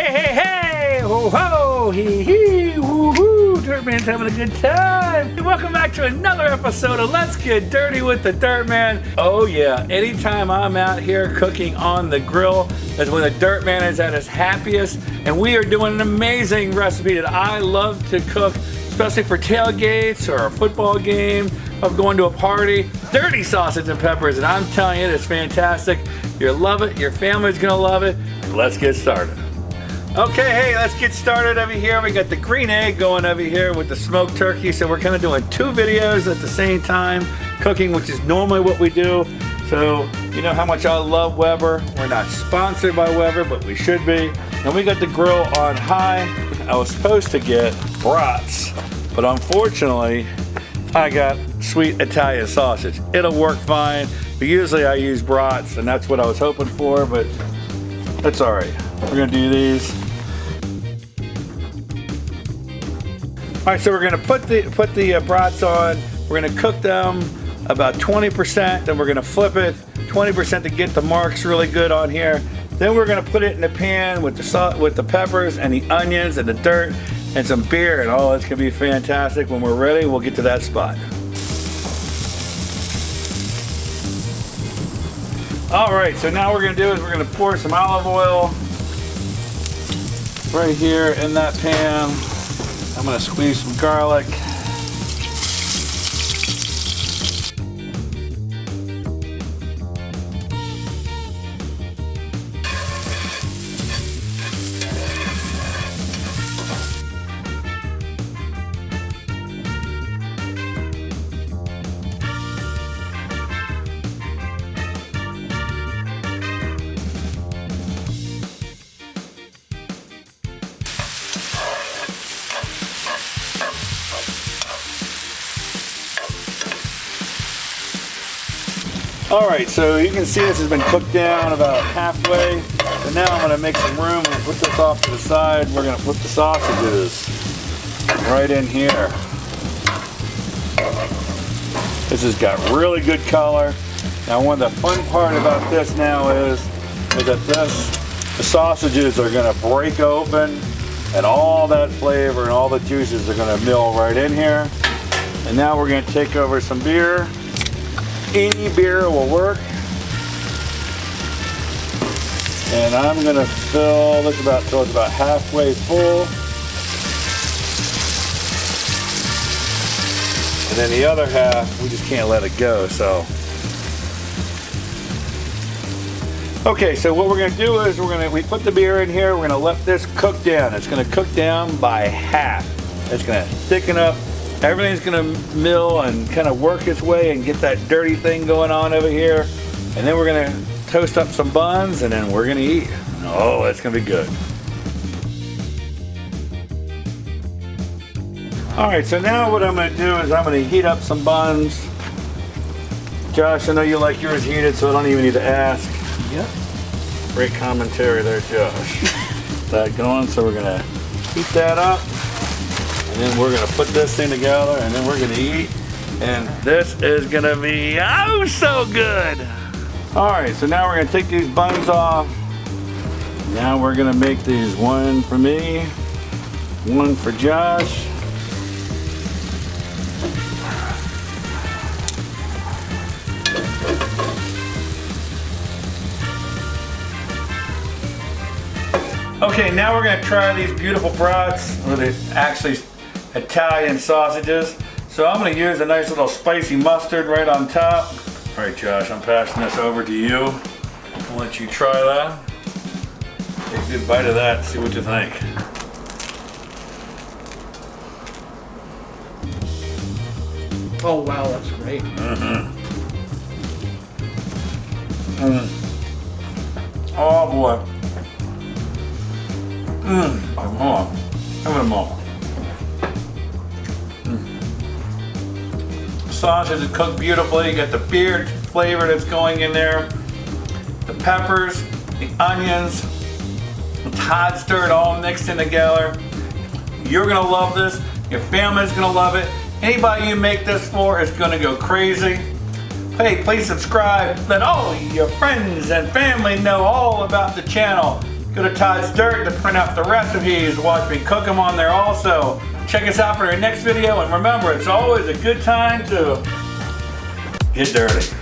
Hey, ho, ho, hee, hee, woo, woo. Dirtman's having a good time. Welcome back to another episode of Let's Get Dirty with the Dirtman. Oh yeah, anytime I'm out here cooking on the grill, that's when the Dirtman is at his happiest. And we are doing an amazing recipe that I love to cook, especially for tailgates or a football game, of going to a party. Dirty sausage and peppers, and I'm telling you, it's fantastic. You'll love it, your family's gonna love it. Let's get started. Okay, hey, let's get started over here. We got the green egg going over here with the smoked turkey. So we're kind of doing two videos at the same time, cooking, which is normally what we do. So you know how much I love Weber. We're not sponsored by Weber, but we should be. And we got the grill on high. I was supposed to get Brats, but unfortunately, I got sweet Italian sausage. It'll work fine, but usually I use Brats, and that's what I was hoping for, but that's all right. We're gonna do these. All right, so we're gonna put the brats on. We're gonna cook them about 20%, then we're gonna flip it 20% to get the marks really good on here. Then we're gonna put it in the pan with the salt, with the peppers and the onions and the dirt and some beer, and oh, it's gonna be fantastic. When we're ready, we'll get to that spot. All right, so now what we're gonna do is we're gonna pour some olive oil right here in that pan. I'm gonna squeeze some garlic. All right, so you can see this has been cooked down about halfway. So now I'm gonna make some room and put this off to the side. We're gonna put the sausages right in here. This has got really good color. Now one of the fun part about this now is that the sausages are gonna break open and all that flavor and all the juices are gonna mill right in here. And now we're gonna take over some beer. Any beer will work. And I'm gonna fill this till it's about halfway full. And then the other half, we just can't let it go, so. Okay, so what we're gonna do is we put the beer in here, we're gonna let this cook down. It's gonna cook down by half. It's gonna thicken up. Everything's gonna mill and kind of work its way and get that dirty thing going on over here. And then we're gonna toast up some buns and then we're gonna eat. Oh, it's gonna be good. All right, so now what I'm gonna do is I'm gonna heat up some buns. Josh, I know you like yours heated, so I don't even need to ask. Yep. Great commentary there, Josh. That going, so we're gonna heat that up. And then we're gonna put this thing together and then we're gonna eat. And this is gonna be oh so good. All right, so now we're gonna take these buns off. Now we're gonna make these, one for me, one for Josh. Okay, now we're gonna try these beautiful brats, or the actually Italian sausages. So I'm gonna use a nice little spicy mustard right on top. All right, Josh, I'm passing this over to you. I'll let you try that. Take a good bite of that, see what you think. Oh wow, that's great. Oh boy. Come on. Have them all. Sausage is cooked beautifully. You got the beer flavor that's going in there, the peppers, the onions, the Todd stirred all mixed in together. You're gonna love this. Your family's gonna love it. Anybody you make this for is gonna go crazy. Hey, please subscribe. Let all your friends and family know all about the channel. Go to Todd's Dirt to print out the recipes. Watch me cook them on there also. Check us out for our next video, and remember, it's always a good time to get dirty.